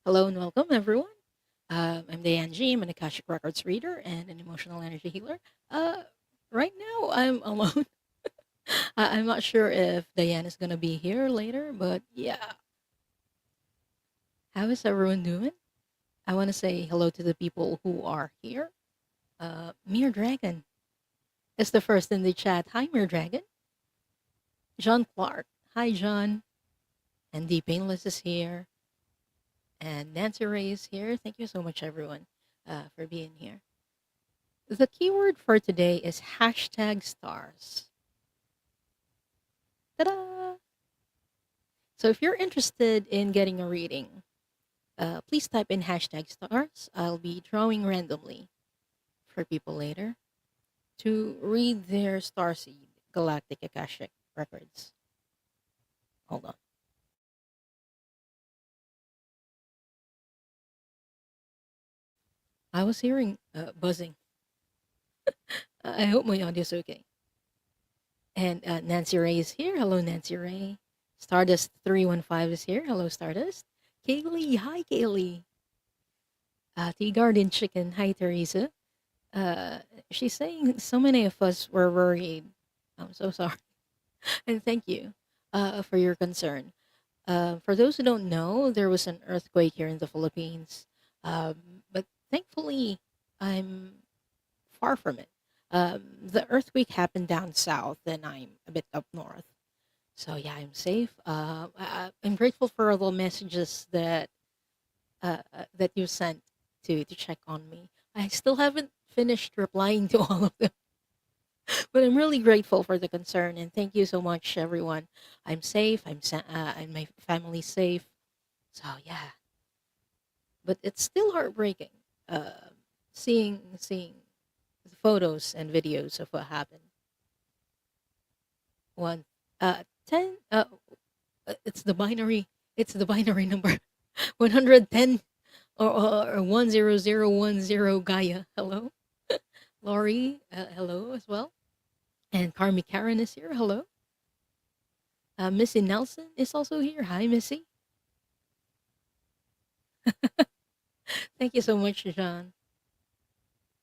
Hello and welcome, everyone. I'm Diane G. I'm an Akashic Records reader and an emotional energy healer. Uh, right now, I'm alone. I'm not sure if Diane is going to be here later, but yeah. How is everyone doing? I want to say hello to the people who are here. Mere Dragon is the first in the chat. Hi, Mere Dragon. John Clark. Hi, John. And The Painless is here. And Nancy Ray is here. Thank you so much, everyone, for being here. The keyword for today is hashtag stars. Ta-da! So if you're interested in getting a reading, please type in hashtag stars. I'll be drawing randomly for people later to read their Starseed Galactic Akashic records. Hold on. I was hearing buzzing. I hope my audio is okay. And Nancy Ray is here. Hello, Nancy Ray. Stardust 315 is here. Hello, Stardust. Kaylee. Hi, Kaylee. Tea Garden Chicken. Hi, Teresa. Uh, she's saying so many of us were worried. I'm so sorry. And thank you for your concern. For those who don't know, there was an earthquake here in the Philippines. But thankfully, I'm far from it. The earthquake happened down south, and I'm a bit up north. So yeah, I'm safe. I'm grateful for all the messages that you sent to check on me. I still haven't finished replying to all of them, but I'm really grateful for the concern and thank you so much, everyone. I'm safe. And my family's safe. So yeah, but it's still heartbreaking. Seeing the photos and videos of what happened. One, 10. It's the binary. It's the binary number. 110 or 10010 Gaia. Hello. Laurie, hello as well. And Carmi Karen is here. Hello. Missy Nelson is also here. Hi, Missy. Thank you so much, John.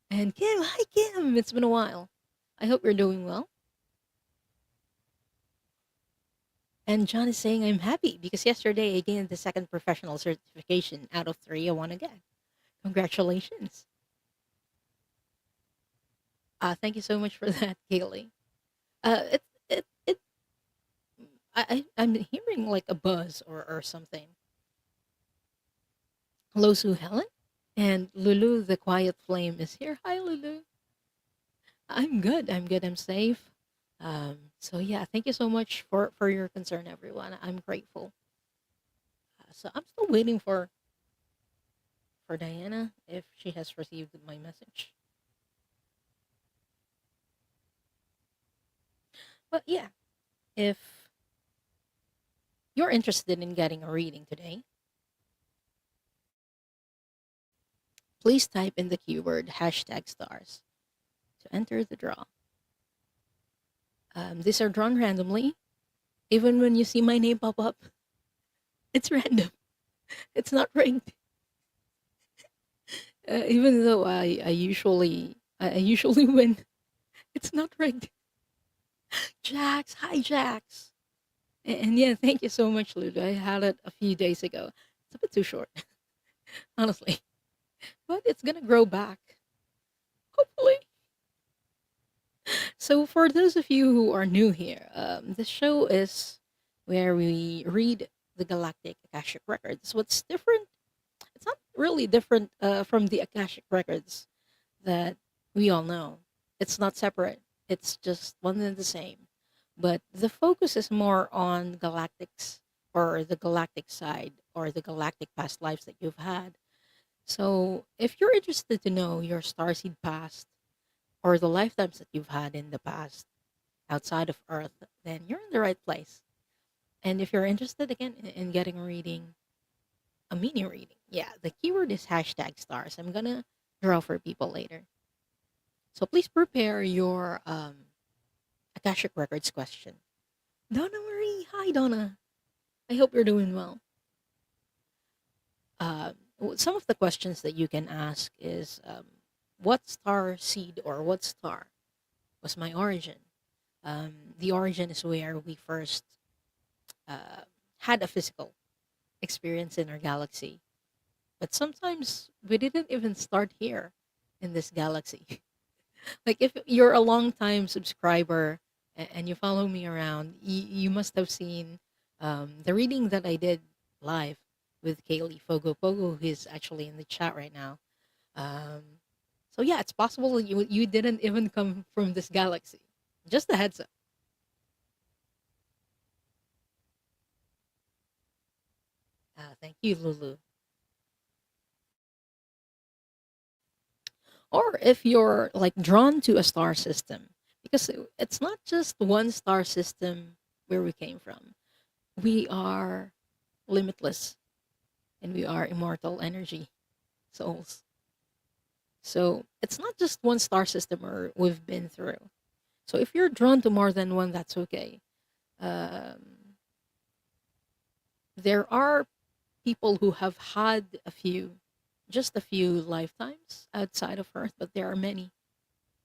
And Kim. Hi, Kim. It's been a while. I hope you're doing well. And John is saying, I'm happy because yesterday I gained the second professional certification out of three I want to get. Congratulations. Thank you so much for that, Kaylee. It I'm hearing like a buzz or something. Hello, Sue Helen. And Lulu, the quiet flame, is here. Hi, Lulu. I'm good. I'm good. I'm safe. So yeah, thank you so much for your concern, everyone. I'm grateful. So I'm still waiting for Diana if she has received my message. But yeah, if you're interested in getting a reading today, please type in the keyword hashtag stars to enter the draw. These are drawn randomly. Even when you see my name pop up, it's random. It's not rigged. Even though I usually win, it's not rigged. Jax, hi Jax. And yeah, thank you so much, Ludo. I had it a few days ago. It's a bit too short, honestly, but it's gonna grow back, hopefully. So, for those of you who are new here, this show is where we read the Galactic Akashic Records. What's different? It's not really different from the Akashic Records that we all know. It's not separate. It's just one and the same. But the focus is more on galactics or the galactic side or the galactic past lives that you've had. So if you're interested to know your starseed past or the lifetimes that you've had in the past outside of Earth, then you're in the right place. And if you're interested again in getting a reading, a mini reading, yeah, the keyword is hashtag stars. I'm gonna draw for people later. So please prepare your Akashic Records question. Donna Marie, hi Donna. I hope you're doing well. some of the questions that you can ask is, what star seed or what star was my origin? The origin is where we first uh, had a physical experience in our galaxy. But sometimes we didn't even start here in this galaxy. Like if you're a long time subscriber and you follow me around, you must have seen the reading that I did live with Kaylee Fogo Pogo, who is actually in the chat right now. Um, so yeah, it's possible that you didn't even come from this galaxy. Just a heads up. Thank you, Lulu. Or if you're like drawn to a star system, because it's not just one star system where we came from. We are limitless and we are immortal energy souls. So it's not just one star system or we've been through. So if you're drawn to more than one, that's okay. Um, there are people who have had just a few lifetimes outside of Earth, but there are many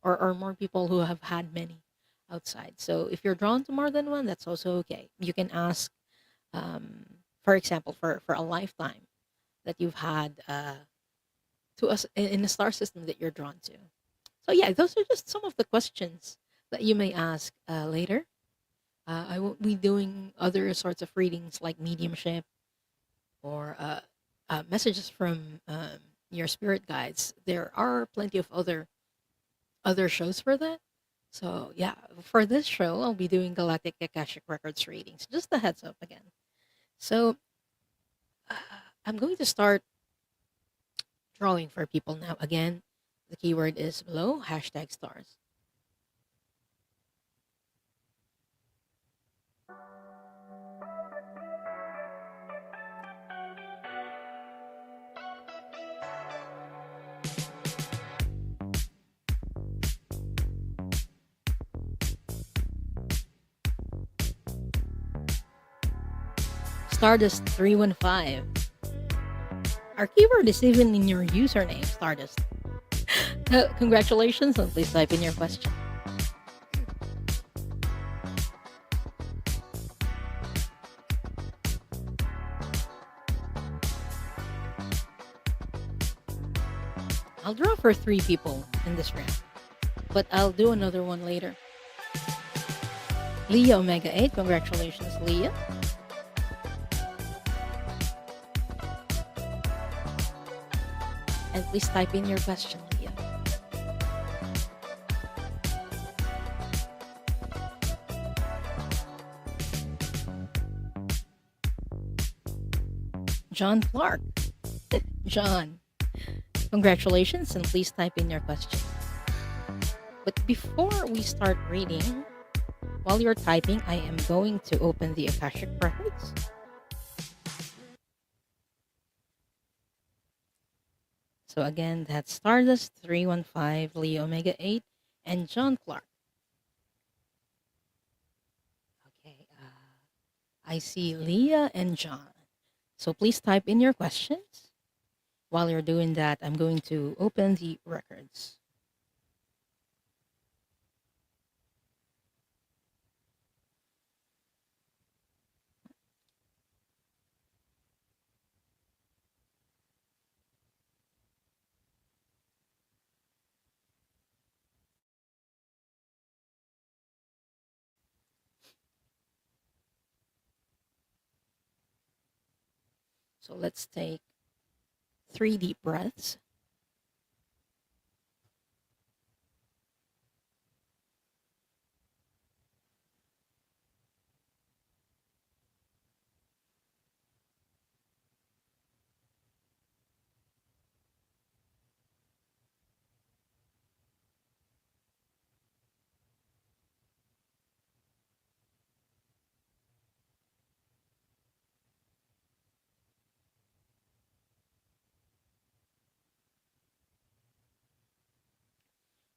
or more people who have had many outside. So if you're drawn to more than one, that's also okay. You can ask, for example, for a lifetime that you've had to us in a star system that you're drawn to. So yeah, those are just some of the questions that you may ask later. I won't be doing other sorts of readings like mediumship or messages from your spirit guides. There are plenty of other shows for that. So yeah, for this show, I'll be doing Galactic Akashic Records readings. Just a heads up again. So uh, I'm going to start drawing for people now. Again, the keyword is below hashtag stars. Stardust 315. Our keyword is even in your username, Stardust. Congratulations, and please type in your question. I'll draw for 3 people in this round, but I'll do another one later. Leah Omega 8, congratulations, Leah. And please type in your question, Leah. John Clark. John, congratulations, and please type in your question. But before we start reading, while you're typing, I am going to open the Akashic Records. So again, that's Stardust 315, Leo Omega 8, and John Clark. Okay, I see Leah and John. So please type in your questions. While you're doing that, I'm going to open the records. So let's take 3 deep breaths.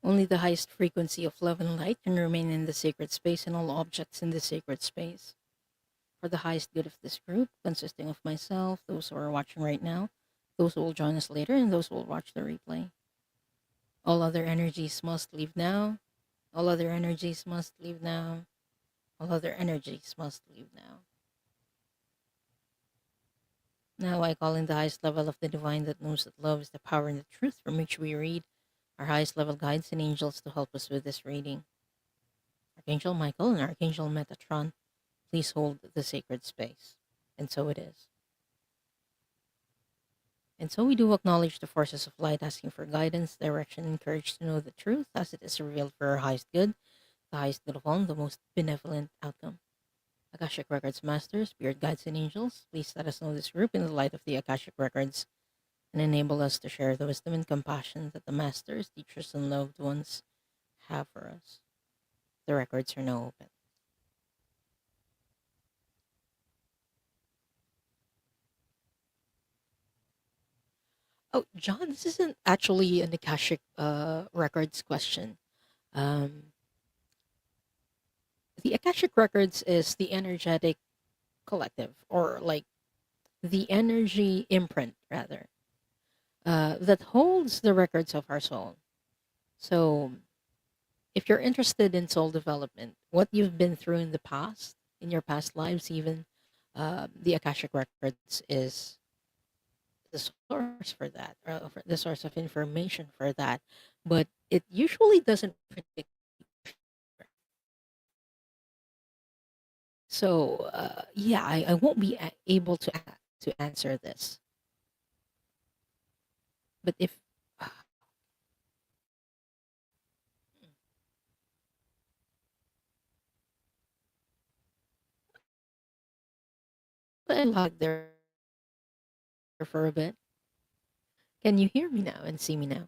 Only the highest frequency of love and light can remain in the sacred space and all objects in the sacred space. For the highest good of this group, consisting of myself, those who are watching right now, those who will join us later and those who will watch the replay. All other energies must leave now. All other energies must leave now. All other energies must leave now. Now I call in the highest level of the divine that knows that love is the power and the truth from which we read, our highest level guides and angels to help us with this reading. Archangel Michael and Archangel Metatron, please hold the sacred space. And so it is. And so we do acknowledge the forces of light, asking for guidance, direction, and courage to know the truth as it is revealed for our highest good, the highest good of all, and the most benevolent outcome. Akashic Records Masters, Spirit Guides, and Angels, please let us know this group in the light of the Akashic Records and enable us to share the wisdom and compassion that the Masters, teachers, and loved ones have for us. The records are now open. Oh, John, this isn't actually an Akashic Records question. Um, the Akashic Records is the energetic collective, or like the energy imprint, rather, that holds the records of our soul. So, if you're interested in soul development, what you've been through in the past, in your past lives, even, the Akashic Records is the source for that, the source of information for that. But it usually doesn't predict. So, yeah, I won't be able to answer this. But if I lag there for a bit, can you hear me now and see me now?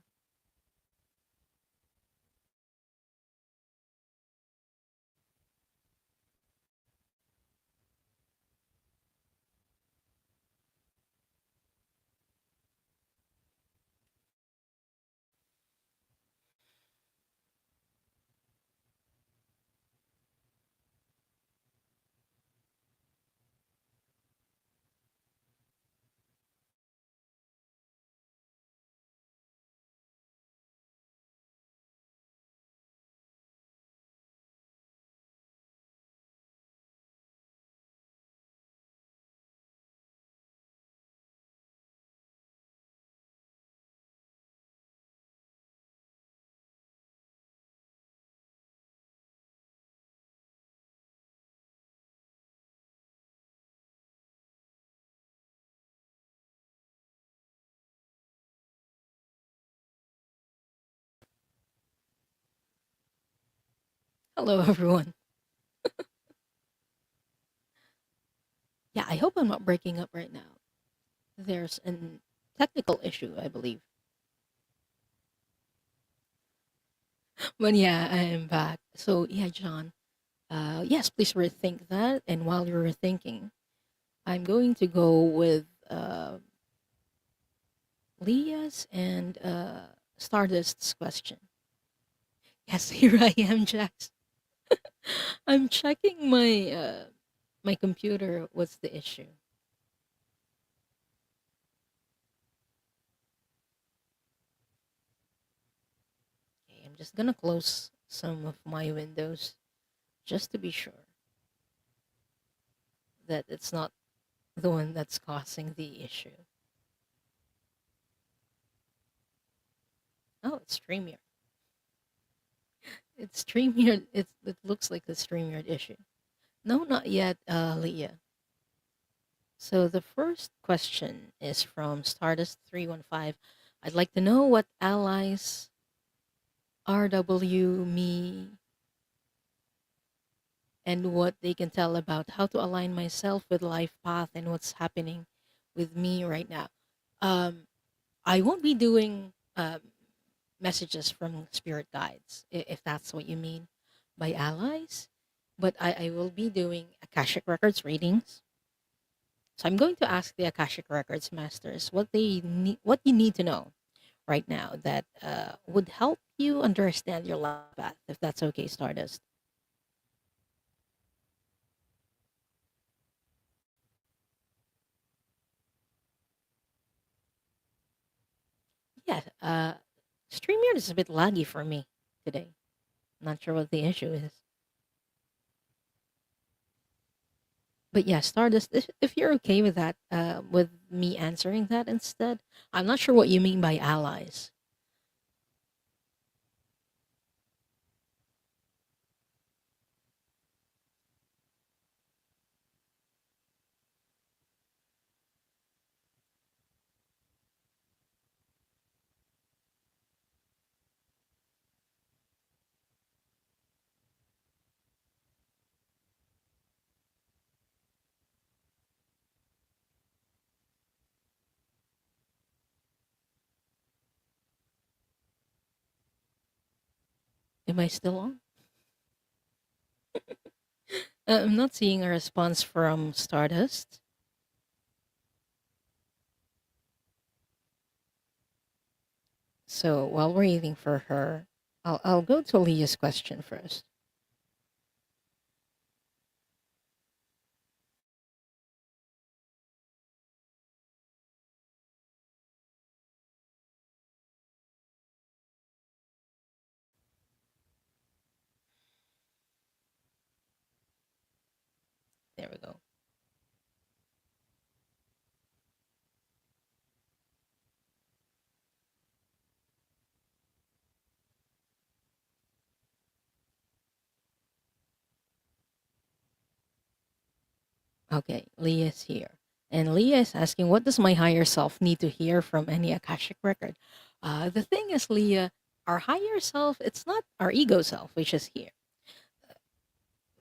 Hello, everyone. Yeah, I hope I'm not breaking up right now. There's a technical issue, I believe. But yeah, I am back. So yeah, John. Yes, please rethink that. And while you're thinking, I'm going to go with Leah's and Stardust's question. Yes, here I am, Jax. I'm checking my computer. What's the issue? Okay, I'm just gonna close some of my windows just to be sure that it's not the one that's causing the issue. Oh, it's StreamYard. It's StreamYard. It looks like the StreamYard issue. No, not yet, Leah. So the first question is from Stardust315. I'd like to know what allies RW me and what they can tell about how to align myself with life path and what's happening with me right now. Um, I won't be doing messages from spirit guides, if that's what you mean by allies, but I will be doing Akashic Records readings. So I'm going to ask the Akashic Records masters what you need to know right now that would help you understand your life path, if that's okay, Stardust. Yeah, StreamYard is a bit laggy for me today. Not sure what the issue is. But yeah, Stardust, if you're okay with that, with me answering that instead, I'm not sure what you mean by allies. Am I still on? I'm not seeing a response from Stardust. So while we're waiting for her, I'll go to Leah's question first. There we go. Okay, Leah's here. And Leah is asking, what does my higher self need to hear from any Akashic record? The thing is, Leah, our higher self, it's not our ego self, which is here.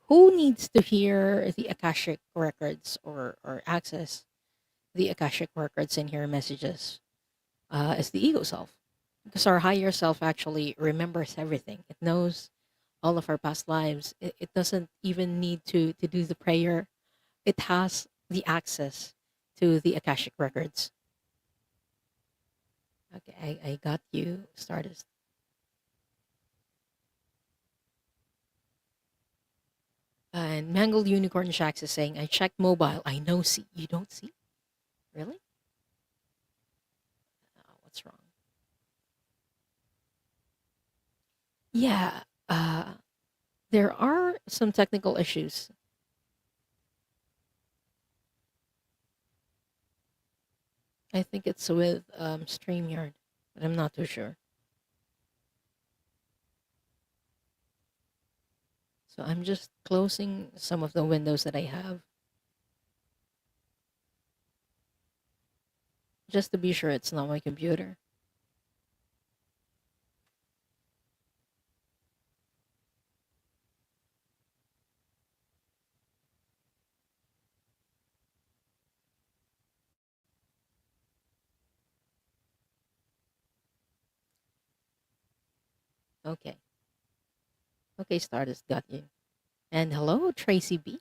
Who needs to hear the Akashic records or access the Akashic records in here messages? Is the ego self. Because our higher self actually remembers everything. It knows all of our past lives. It doesn't even need to do the prayer. It has the access to the Akashic records. Okay, I got you, Stardust. And Mangled Unicorn Shacks is saying, I checked mobile. I know see. You don't see? Really? What's wrong? Yeah, there are some technical issues. I think it's with StreamYard, but I'm not too sure. So I'm just closing some of the windows that I have just to be sure it's not my computer. Okay. Okay, Stardust got you. And hello, Tracy B.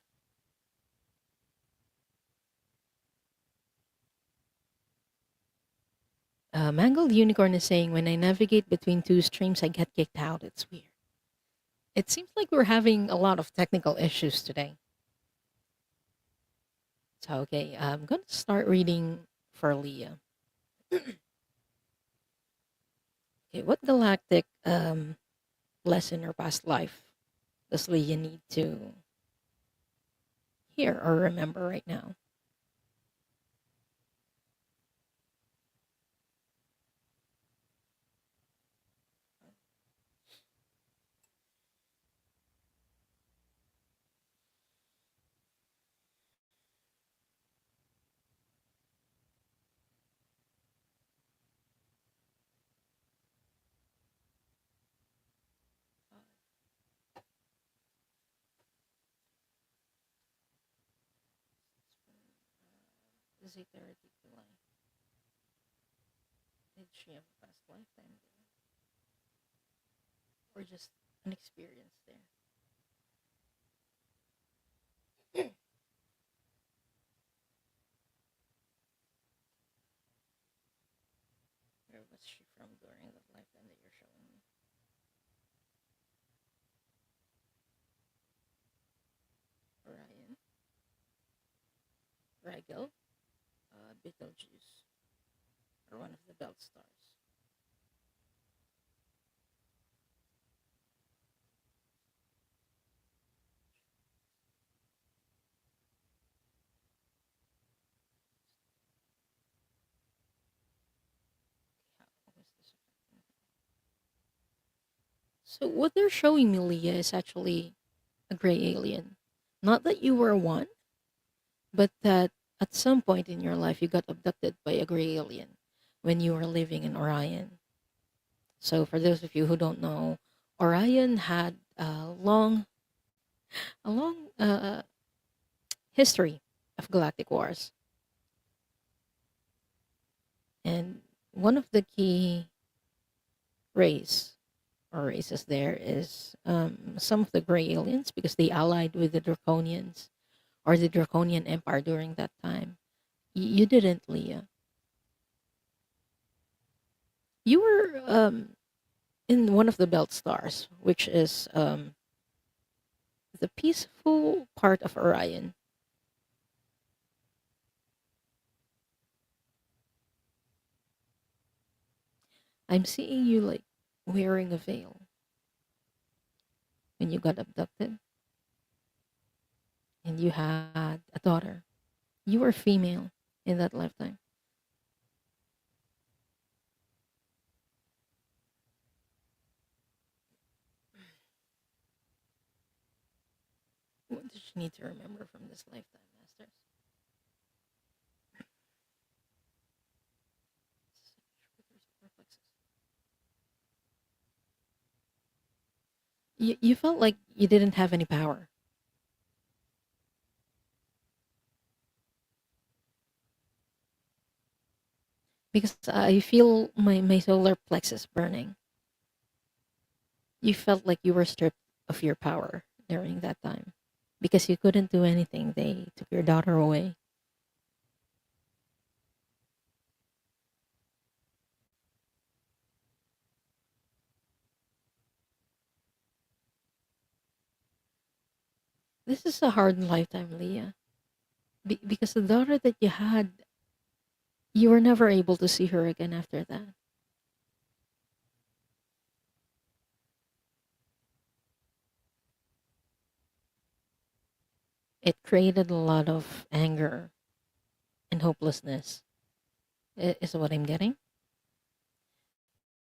Mangled Unicorn is saying, when I navigate between two streams, I get kicked out. It's weird. It seems like we're having a lot of technical issues today. So, okay, I'm going to start reading for Leah. Okay, what galactic lesson or past life does Leah need to hear or remember right now? Is it theoretical? Did she have a past lifetime there? Or just an experience there? Where was she from during that lifetime that you're showing me? Orion, Rigel, Betelgeuse, or one of the belt stars. So what they're showing me, Leah, is actually a gray alien. Not that you were one, but that at some point in your life you got abducted by a gray alien when you were living in Orion. So for those of you who don't know, Orion had a long history of galactic wars, and one of the key race or races there is some of the gray aliens because they allied with the Draconians or the Draconian Empire during that time. You didn't, Leah. You were in one of the belt stars, which is the peaceful part of Orion. I'm seeing you like wearing a veil when you got abducted and you had a daughter. You were female in that lifetime. What does she need to remember from this lifetime, Masters? You felt like you didn't have any power because I feel my solar plexus burning. You felt like you were stripped of your power during that time because you couldn't do anything. They took your daughter away. This is a hard lifetime, Leah, because the daughter that you had, you were never able to see her again after that. It created a lot of anger and hopelessness, is what I'm getting.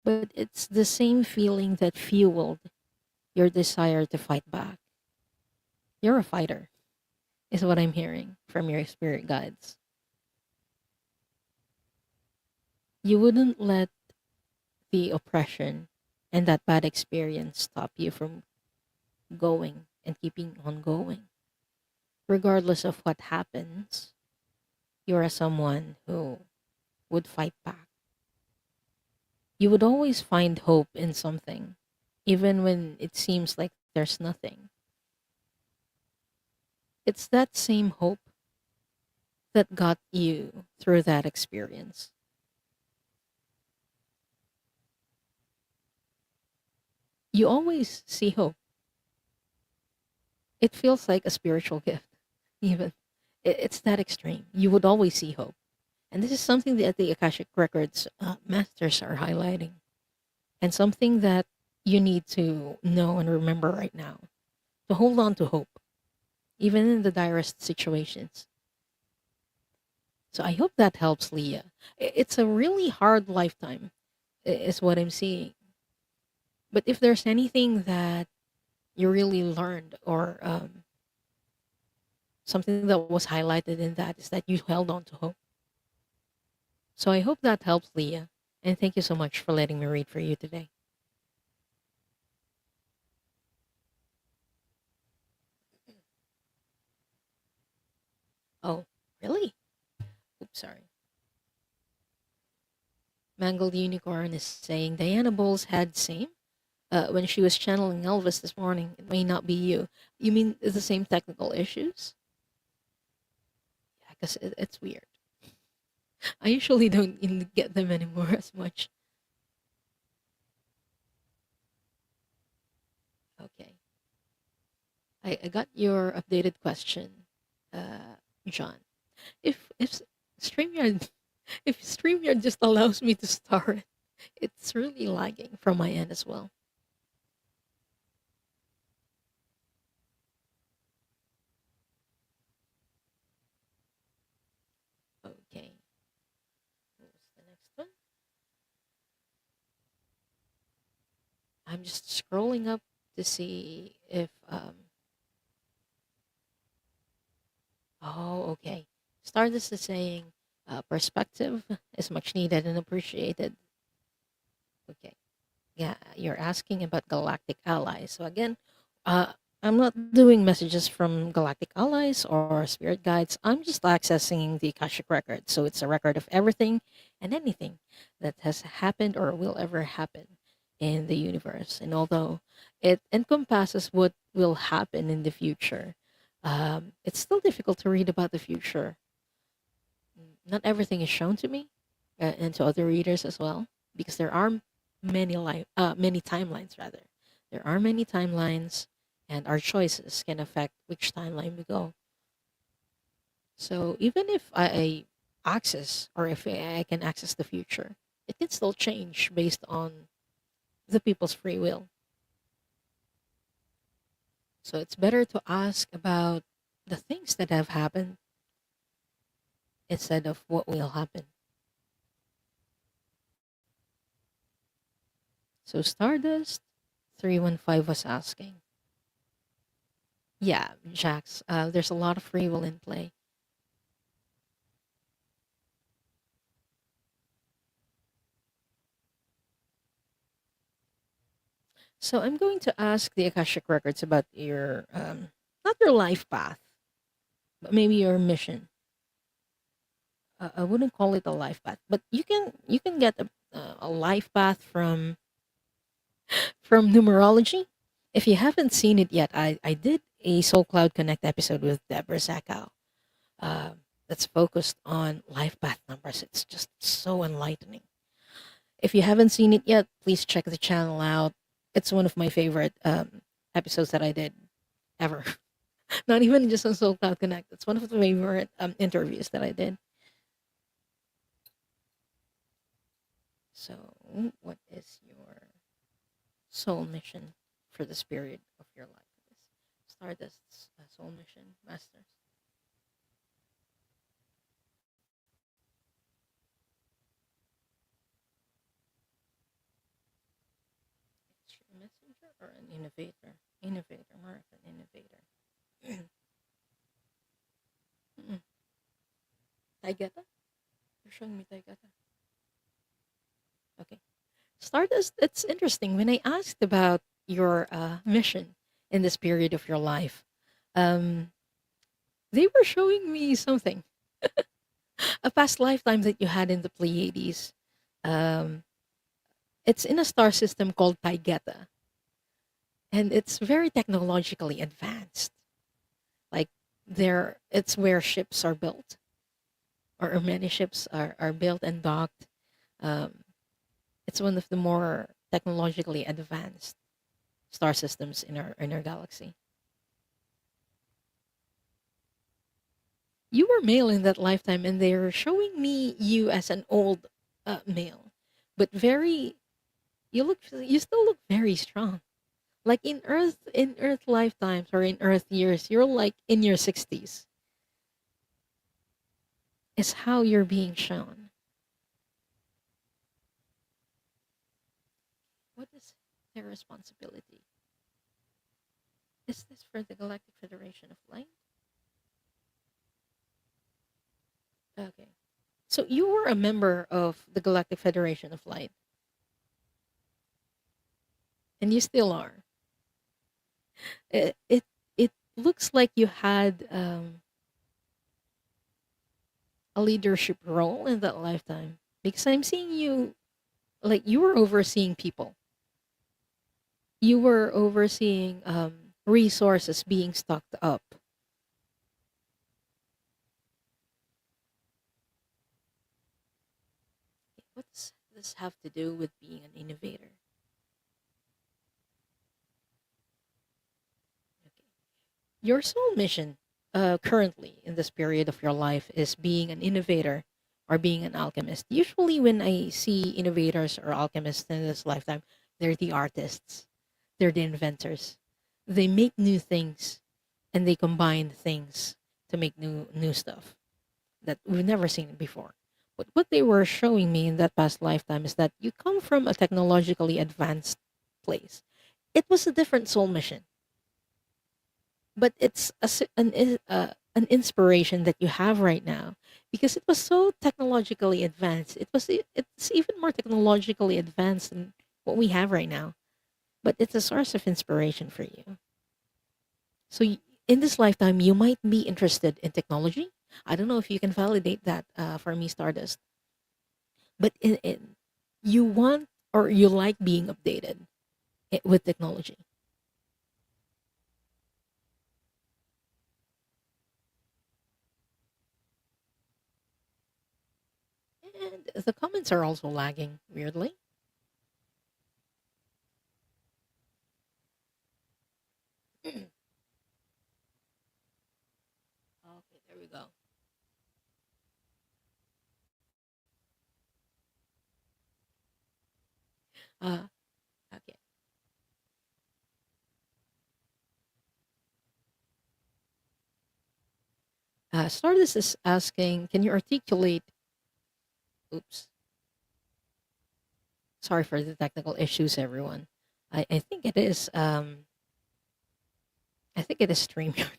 But it's the same feeling that fueled your desire to fight back. You're a fighter, is what I'm hearing from your spirit guides. You wouldn't let the oppression and that bad experience stop you from going and keeping on going. Regardless of what happens, you're someone who would fight back. You would always find hope in something, even when it seems like there's nothing. It's that same hope that got you through that experience. You always see hope. It feels like a spiritual gift, even. It's that extreme. You would always see hope. And this is something that the Akashic Records masters are highlighting, and something that you need to know and remember right now to hold on to hope, even in the direst situations. So I hope that helps, Leah. It's a really hard lifetime, is what I'm seeing. But if there's anything that you really learned or something that was highlighted in that is that you held on to hope. So I hope that helps, Leah. And thank you so much for letting me read for you today. Oh, really? Oops, sorry. Mangled Unicorn is saying Diana Bowles had same when she was channeling Elvis this morning. It may not be you. You mean the same technical issues? Yeah, because it's weird. I usually don't even get them anymore as much. Okay. I got your updated question, John. If StreamYard if StreamYard just allows me to start, it's really lagging from my end as well. Okay. What's the next one? I'm just scrolling up to see if oh, okay. Stardust is saying perspective is much needed and appreciated. Okay. Yeah, you're asking about galactic allies. So again, uh, I'm not doing messages from galactic allies or spirit guides. I'm just accessing the Akashic record. So it's a record of everything and anything that has happened or will ever happen in the universe. And although it encompasses what will happen in the future, it's still difficult to read about the future. Not everything is shown to me and to other readers as well, because there are many timelines rather. There are many timelines, and our choices can affect which timeline we go. So even if I access, or if I can access the future, it can still change based on the people's free will. So it's better to ask about the things that have happened instead of what will happen. So Stardust 315 was asking. Yeah, Jax, there's a lot of free will in play. So I'm going to ask the Akashic Records about your, not your life path, but maybe your mission. I wouldn't call it a life path, but you can get a life path from numerology. If you haven't seen it yet, I did a Soul Cloud Connect episode with Deborah Zakow uh, that's focused on life path numbers. It's just so enlightening. If you haven't seen it yet, please check the channel out. It's one of my favorite episodes that I did ever. Not even just on Soul Cloud Connect. It's one of the favorite interviews that I did. So, what is your soul mission for this period of your life? Stardust's soul mission, Masters. Is she a messenger or an innovator? Innovator, more of an innovator. Mm-mm. Taigata? You're showing me Taigata. Okay. Stardust, it's interesting. When I asked about your mission in this period of your life, um, they were showing me something, a past lifetime that you had in the Pleiades. Um, it's in a star system called Taigeta, and it's very technologically advanced. Like there, it's where ships are built, or many ships are built and docked. Um, it's one of the more technologically advanced star systems in our galaxy. You were male in that lifetime, and they're showing me you as an old male, but very you still look very strong. Like in Earth lifetimes or in Earth years, you're like in your 60s. Is how you're being shown. What is their responsibility? Is this for the Galactic Federation of Light? Okay. So you were a member of the Galactic Federation of Light, and you still are. It looks like you had a leadership role in that lifetime, because I'm seeing you like you were overseeing people. You were overseeing resources being stocked up. What does this have to do with being an innovator? Okay. Your soul mission currently in this period of your life is being an innovator or being an alchemist. Usually, when I see innovators or alchemists in this lifetime, they're the artists, they're the inventors. They make new things and they combine things to make new stuff that we've never seen before. But what they were showing me in that past lifetime is that you come from a technologically advanced place. It was a different soul mission, but it's an inspiration that you have right now because it was so technologically advanced. It's even more technologically advanced than what we have right now, but it's a source of inspiration for you. So in this lifetime, you might be interested in technology. I don't know if you can validate that for me, Stardust, but you want or you like being updated with technology. And the comments are also lagging weirdly. Okay, there we go. Uh, okay. Stardust is asking, can you articulate? Oops, sorry for the technical issues, everyone. I think it is. I think it is StreamYard.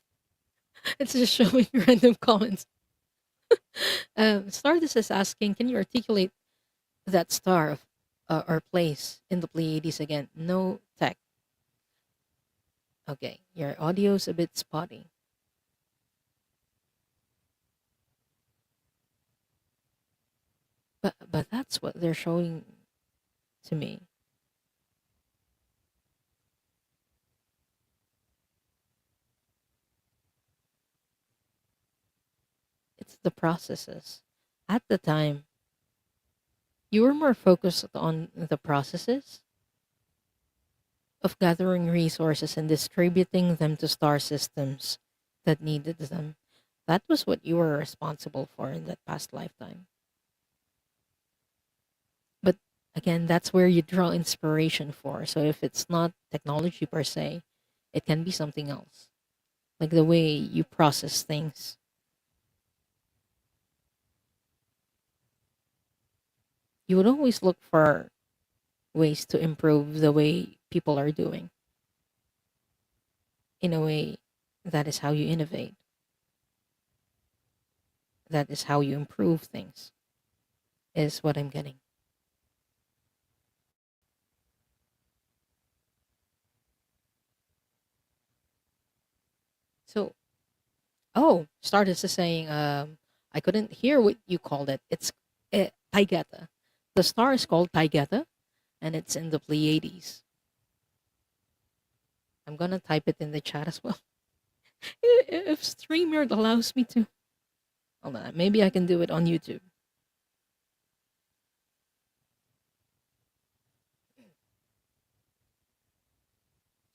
It's just showing random comments. Stardust is asking, can you articulate that star of, or place in the Pleiades again? No tech. Okay, your audio's a bit spotty, but that's what they're showing to me. It's the processes. At the time, you were more focused on the processes of gathering resources and distributing them to star systems that needed them. That was what you were responsible for in that past lifetime. But again, that's where you draw inspiration for. So if it's not technology per se, it can be something else, like the way you process things. You would always look for ways to improve the way people are doing. In a way, that is how you innovate. That is how you improve things, is what I'm getting. So, oh, Stardust is saying, I couldn't hear what you called it. It's Taigeta. The star is called Taigeta, and it's in the Pleiades. I'm gonna type it in the chat as well. If StreamYard allows me to. Hold on, maybe I can do it on YouTube.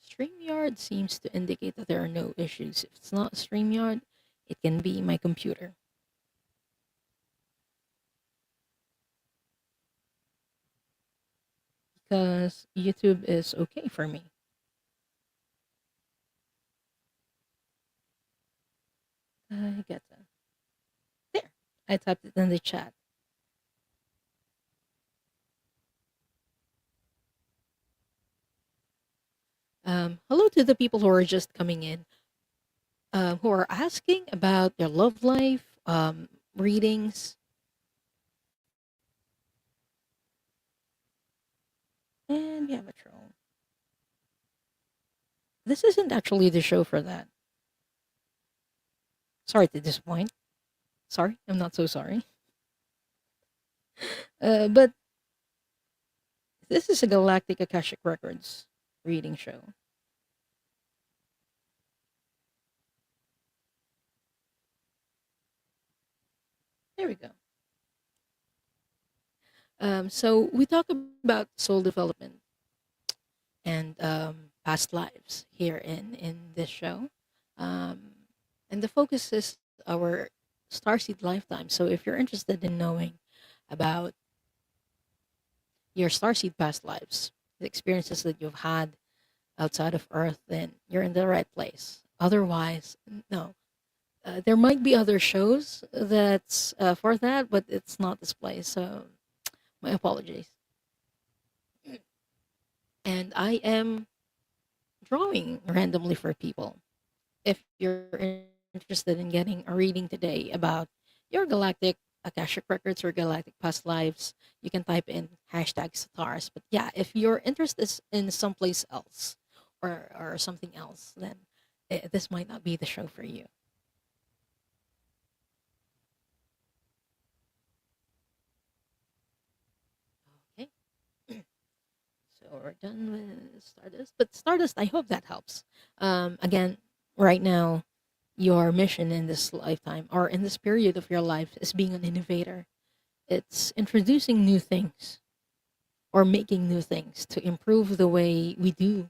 StreamYard seems to indicate that there are no issues. If it's not StreamYard, it can be my computer. Because YouTube is okay for me. I get that. There. I typed it in the chat. Hello to the people who are just coming in, who are asking about their love life, readings, and we have a troll. This isn't actually the show for that. Sorry to disappoint. Sorry, I'm not so sorry. But this is a Galactic Akashic Records reading show. There we go. So we talk about soul development and past lives here in this show, um, and the focus is our starseed lifetime. So if you're interested in knowing about your starseed past lives, the experiences that you've had outside of Earth, then you're in the right place. Otherwise, no. There might be other shows that's for that, but it's not this place. So my apologies. and I am drawing randomly for people. If you're interested in getting a reading today about your galactic Akashic records or galactic past lives, you can type in hashtag stars. But yeah, if your interest is in someplace else or something else, then this might not be the show for you. Okay, so we're done with Stardust. But Stardust, I hope that helps. Again, right now, your mission in this lifetime or in this period of your life is being an innovator. It's introducing new things or making new things to improve the way we do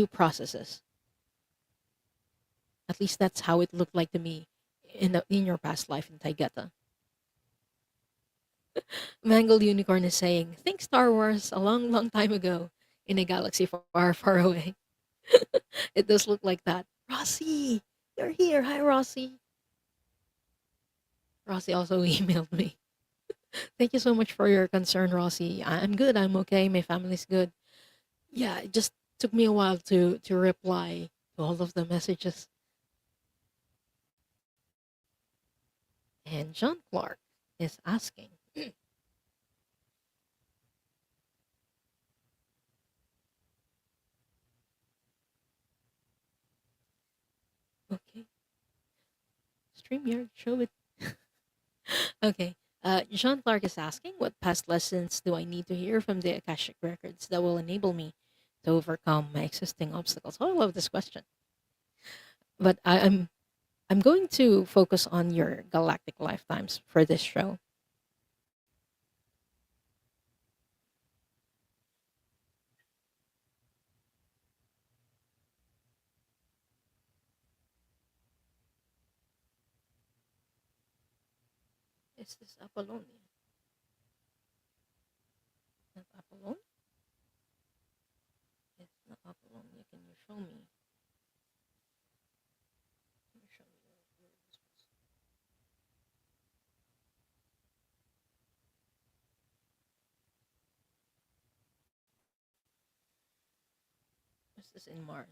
processes. At least that's how it looked like to me in your past life in Taigeta. Mangled Unicorn is saying, "Think Star Wars a long, long time ago in a galaxy far, far away." It does look like that. Rossi, you're here. Hi, Rossi. Rossi also emailed me. Thank you so much for your concern, Rossi. I'm good. I'm okay. My family's good. Yeah, it just took me a while to reply to all of the messages. And John Clark is asking, okay, StreamYard, show it. Okay. John Clark is asking, what past lessons do I need to hear from the Akashic records that will enable me to overcome my existing obstacles? Oh, I love this question. But I'm going to focus on your galactic lifetimes for this show. Is this Apollonia? Not Apollon? It's not Apollonia. Can you show me? Can you show me where this was? This is in Mars.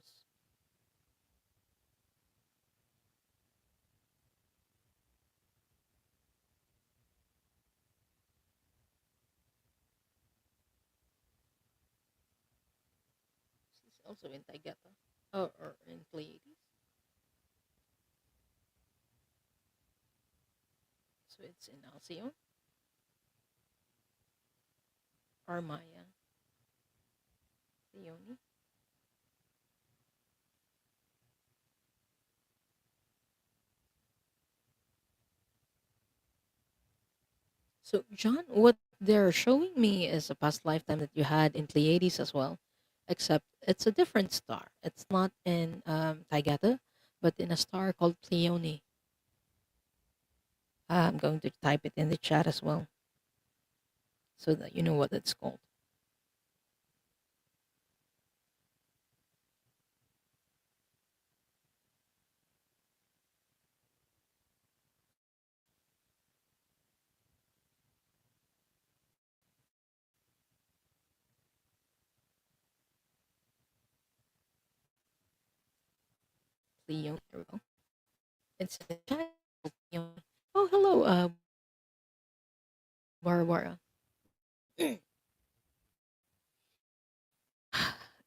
This is also in Taigeta. Oh, or in Pleiades. So it's in Alcyon or Maya. Leone. So, John, what they're showing me is a past lifetime that you had in Pleiades as well, except it's a different star. It's not in Taigata, but in a star called Pleione. I'm going to type it in the chat as well so that you know what it's called. Pleione. Here we go. It's in the chat. Pleione. Oh, hello, Barbara.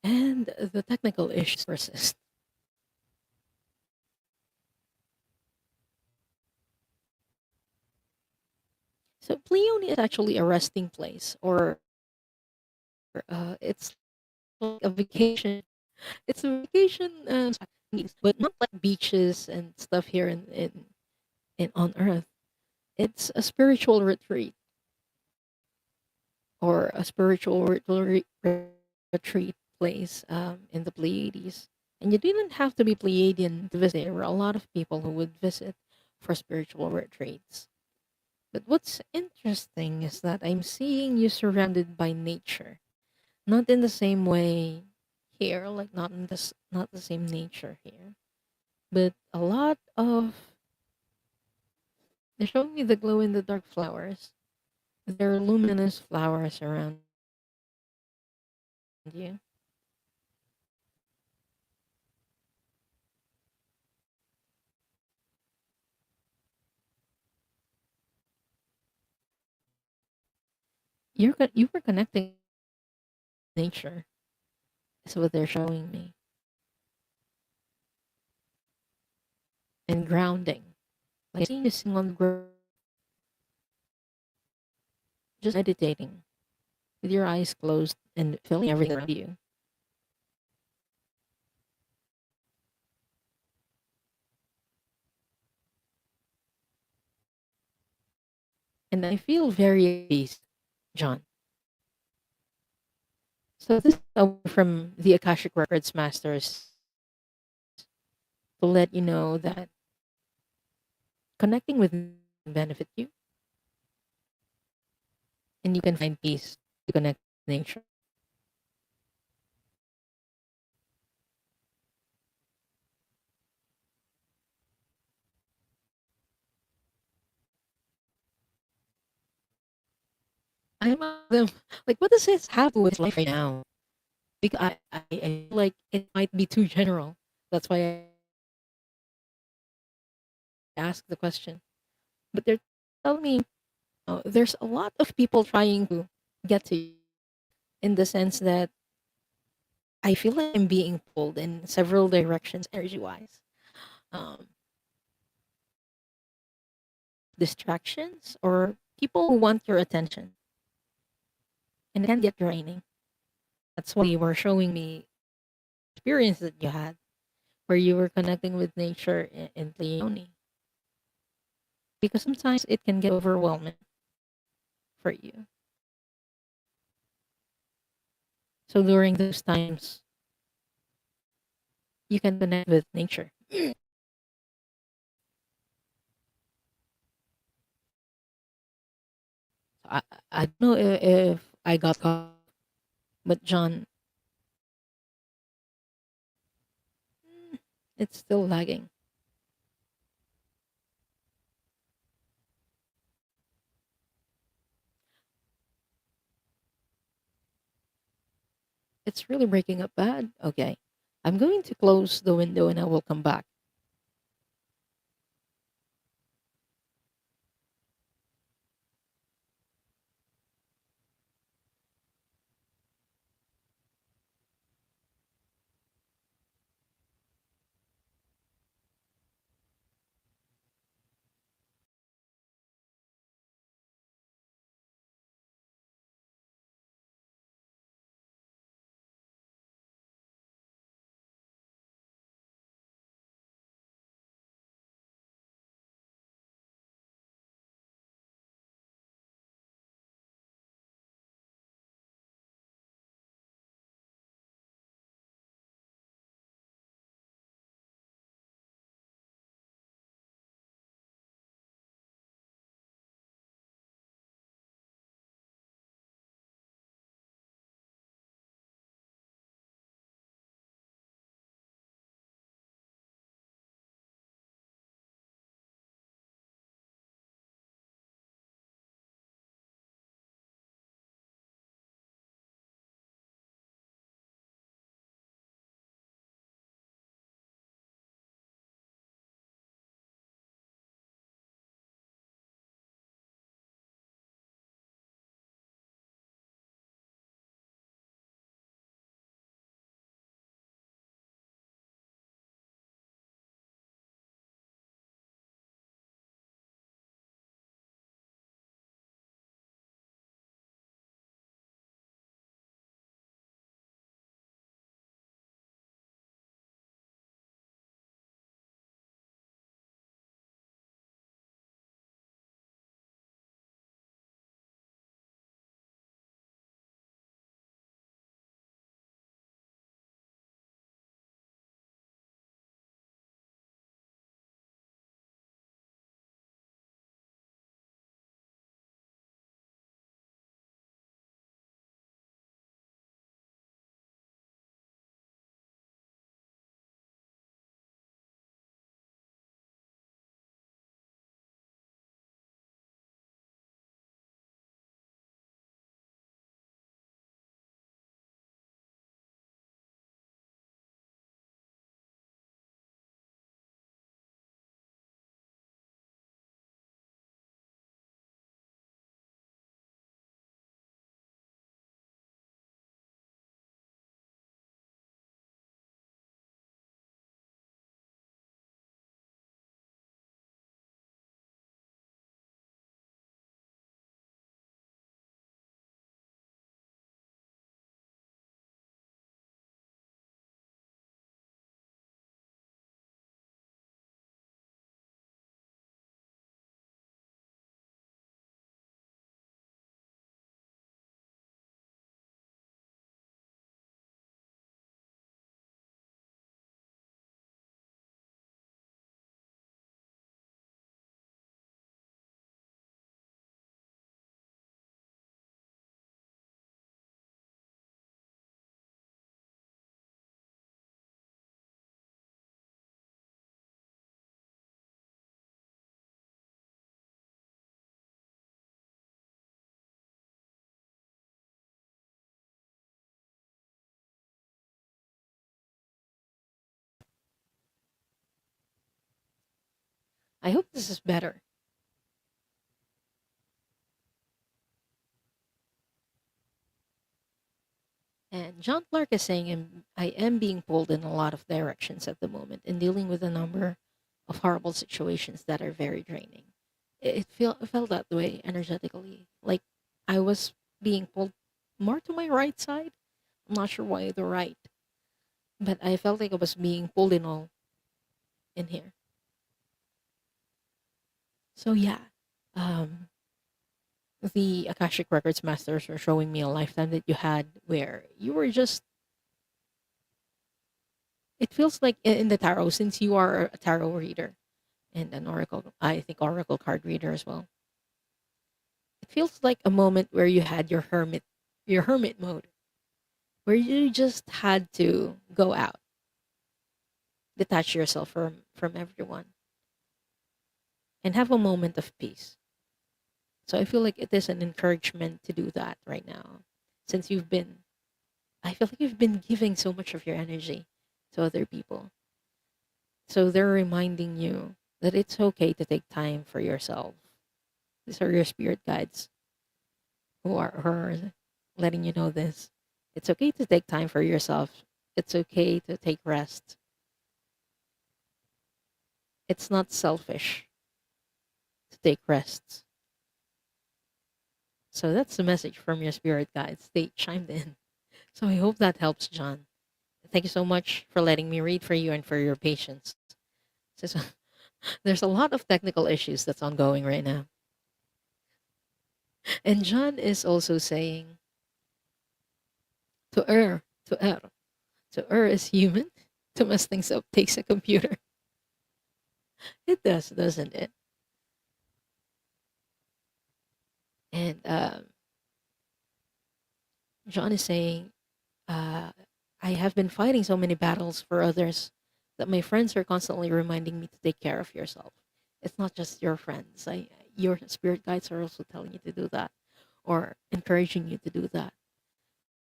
And the technical issues persist. So Pleione is actually a resting place, or it's like a vacation. It's a vacation, but not like beaches and stuff here in on Earth. It's a spiritual retreat or a spiritual retreat place in the Pleiades. And you didn't have to be Pleiadian to visit. There were a lot of people who would visit for spiritual retreats. But what's interesting is that I'm seeing you surrounded by nature, not in the same way here, like not the same nature here, but a lot of they're showing me the glow in the dark flowers. There are luminous flowers around you. You were connecting with nature. That's what they're showing me. And grounding. Like seeing you sitting on the ground, just meditating with your eyes closed and feeling everything around you. And I feel very at peace, John. So this is from the Akashic Records Masters to let you know that connecting with benefit you, and you can find peace to connect with nature. I'm them like, what does this have to do with life right now? Because I feel like it might be too general. That's why I asked the question. But they're telling me there's a lot of people trying to get to you in the sense that I feel like I'm being pulled in several directions energy wise. Um, Distractions or people who want your attention and it can get draining. That's why you were showing me experience that you had where you were connecting with nature in Leone. Because sometimes it can get overwhelming for you. So during those times, you can connect with nature. I, I don't know if I got caught, but John, it's still lagging. It's really breaking up bad. Okay. I'm going to close the window and I will come back. I hope this is better. And John Clark is saying, I am being pulled in a lot of directions at the moment and dealing with a number of horrible situations that are very draining. It felt that way energetically. Like I was being pulled more to my right side. I'm not sure why the right, but I felt like I was being pulled in all in here. So yeah, um, the Akashic Records masters were showing me a lifetime that you had where you were just. It feels like in the tarot, since you are a tarot reader and an oracle, I think oracle card reader as well. It feels like a moment where you had your hermit mode, where you just had to go out, detach yourself from everyone, and have a moment of peace. So I feel like it is an encouragement to do that right now, since I feel like you've been giving so much of your energy to other people. So they're reminding you that it's okay to take time for yourself. These are your spirit guides who are letting you know this. It's okay to take time for yourself. It's okay to take rest. It's not selfish to take rest. So that's the message from your spirit guides. They chimed in. So I hope that helps, John. Thank you so much for letting me read for you and for your patience. So, there's a lot of technical issues that's ongoing right now. And John is also saying to err, to err. To err is human. To mess things up takes a computer. It does, doesn't it? And John is saying, uh, I have been fighting so many battles for others that my friends are constantly reminding me to take care of yourself. It's not just your friends. Your spirit guides are also telling you to do that or encouraging you to do that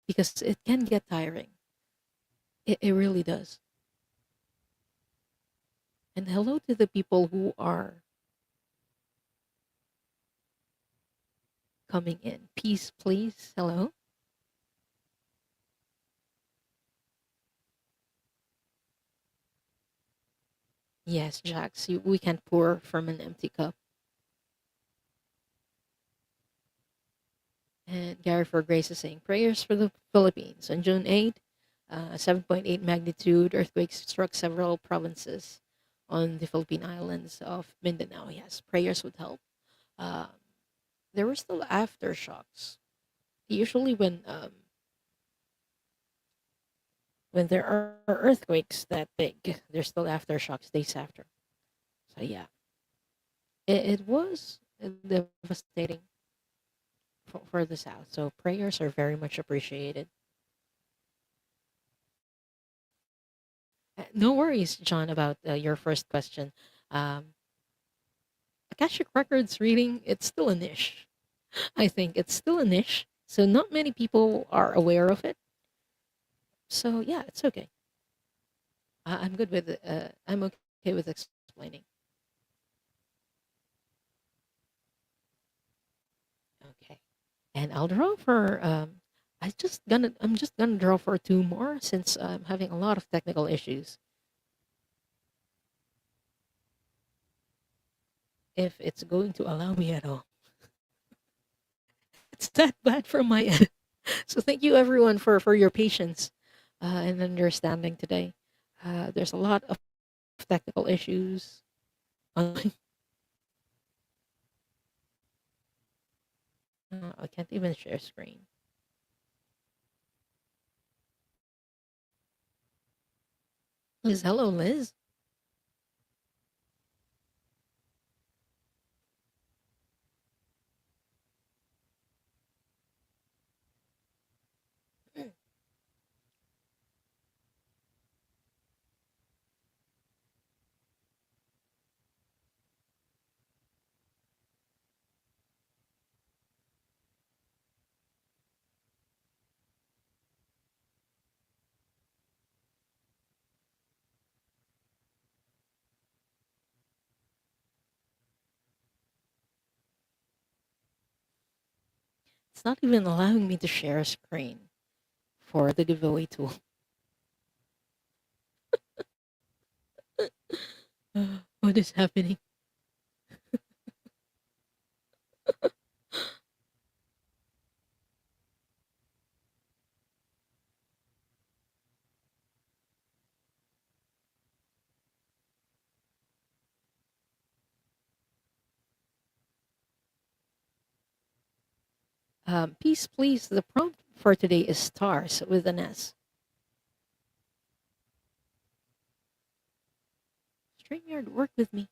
because it can get tiring. It really does. And hello to the people who are coming in. Peace, please. Hello. Yes, Jax, we can't pour from an empty cup. And Gary for Grace is saying prayers for the Philippines. On June 8th, 7.8 magnitude earthquake struck several provinces on the Philippine islands of Mindanao. Yes, prayers would help. Um, there were still aftershocks. Usually, when there are earthquakes that big, there's still aftershocks days after. So yeah, it was devastating for the South. So prayers are very much appreciated. No worries, John, about your first question. Um, Akashic Records reading, it's still a niche. I think it's still a niche. So not many people are aware of it. So yeah, it's okay. I'm good with it. I'm okay with explaining. Okay. And I'll draw for I'm just gonna draw for two more since I'm having a lot of technical issues. If it's going to allow me at all. It's that bad from my end. So thank you everyone for your patience and understanding today. There's a lot of technical issues. On, I can't even share screen. Liz, hello, Liz. It's not even allowing me to share a screen for the giveaway tool. What is happening? Peace, please. The prompt for today is stars with an S. StreamYard, work with me.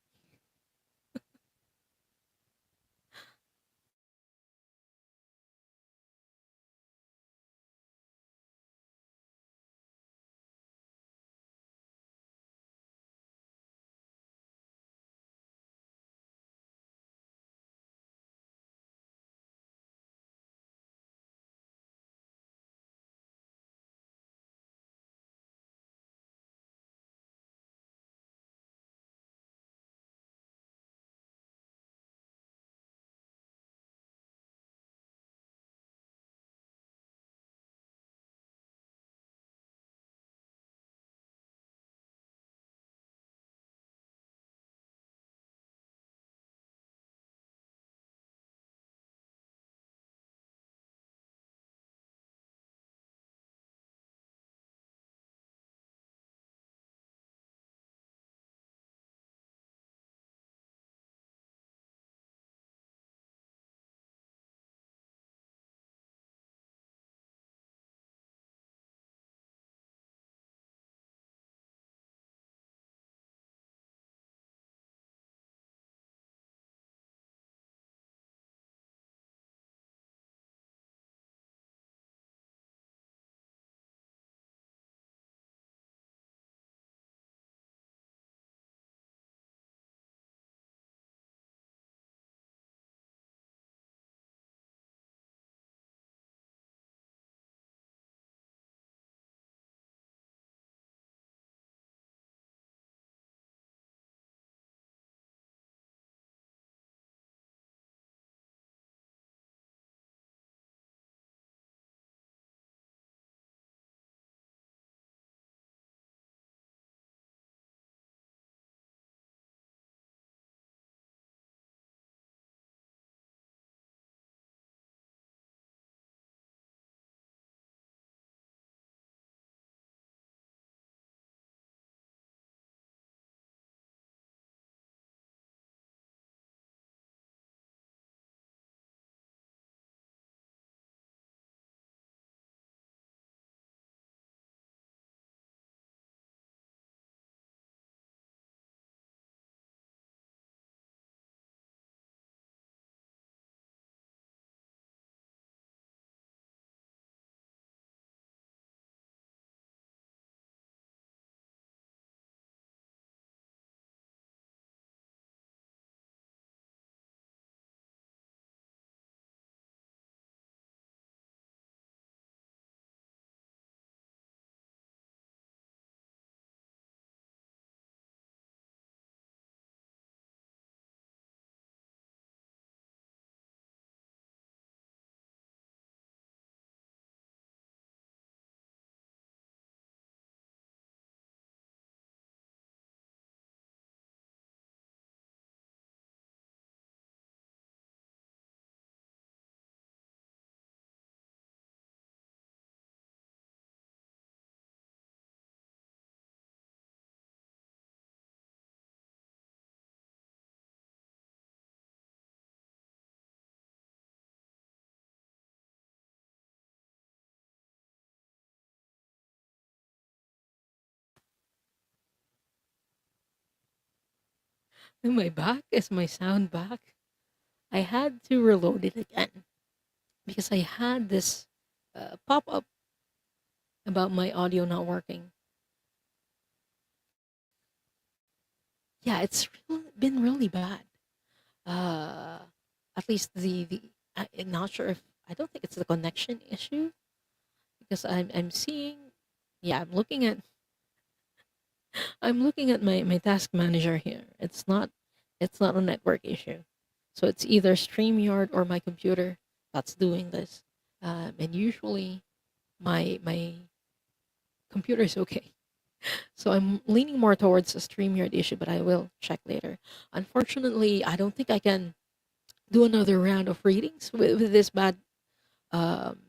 Am I back? Is my sound back? I had to reload it again because I had this pop up about my audio not working. Yeah, it's been really bad. Uh, at least I'm not sure if I don't think it's the connection issue because I'm seeing. Yeah, I'm looking at my task manager here. It's not a network issue. So it's either StreamYard or my computer. that's doing this. And usually my computer is okay. So I'm leaning more towards a StreamYard issue, but I will check later. Unfortunately, I don't think I can do another round of readings with this bad um,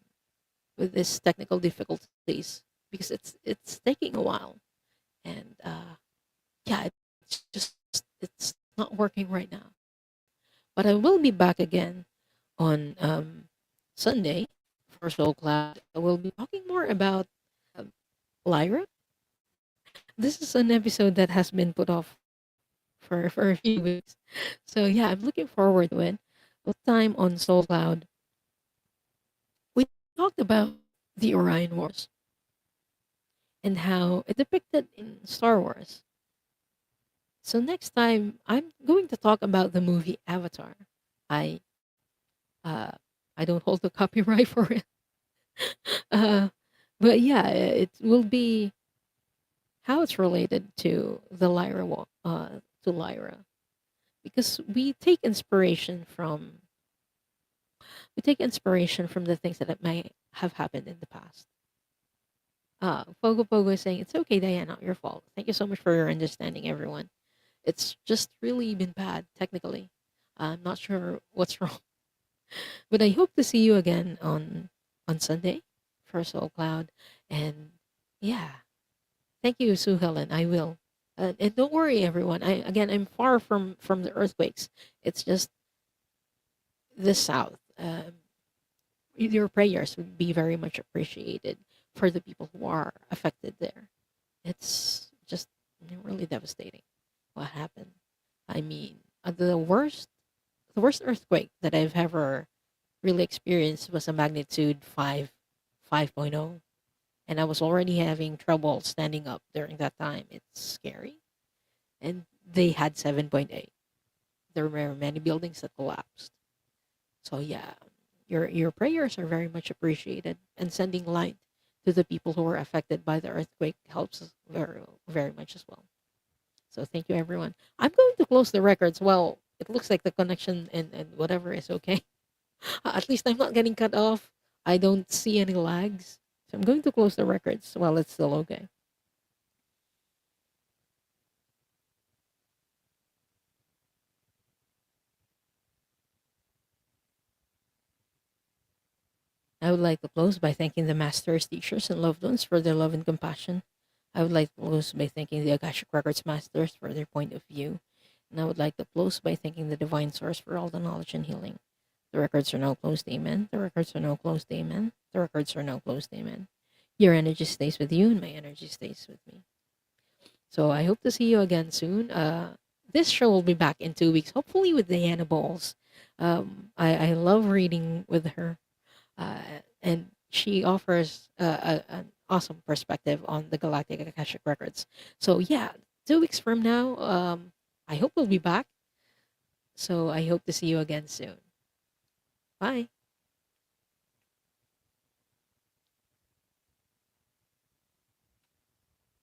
with this technical difficulties because it's taking a while, and yeah, it's just it's not working right now. But I will be back again on Sunday for Soul Cloud. I will be talking more about um, Lyra. This is an episode that has been put off for a few weeks. So yeah, I'm looking forward to it. Last time on Soul Cloud, we talked about the Orion Wars and how it depicted in Star Wars. So next time, I'm going to talk about the movie Avatar. I uh, I don't hold the copyright for it, uh, but yeah, it will be how it's related to the to Lyra, because we take inspiration from the things that may have happened in the past. Pogo Pogo is saying, it's okay, Diane, not your fault. Thank you so much for your understanding, everyone. It's just really been bad, technically. I'm not sure what's wrong. But I hope to see you again on Sunday for Soul Cloud. And yeah, thank you, Sue Helen. I will. And don't worry, everyone. I'm far from the earthquakes. It's just the south. Your prayers would be very much appreciated for the people who are affected there. It's just really devastating what happened. I mean, the worst earthquake that I've ever really experienced was a magnitude 5.0, and I was already having trouble standing up during that time. It's scary. And they had 7.8. There were many buildings that collapsed. So yeah, your prayers are very much appreciated, and sending light to the people who were affected by the earthquake helps us very much as well. So thank you, everyone. I'm going to close the records. Well, it looks like the connection and whatever is okay. At least I'm not getting cut off. I don't see any lags. So I'm going to close the records while it's still okay. I would like to close by thanking the masters, teachers, and loved ones for their love and compassion. I would like to close by thanking the Akashic Records masters for their point of view. And I would like to close by thanking the divine source for all the knowledge and healing. The records are now closed, amen. The records are now closed, amen. The records are now closed, amen. Your energy stays with you, and my energy stays with me. So I hope to see you again soon. This show will be back in 2 weeks, hopefully with Diana Boles. I love reading with her, and she offers an awesome perspective on the Galactic Akashic Records. So yeah, 2 weeks from now, I hope we'll be back. So I hope to see you again soon. Bye.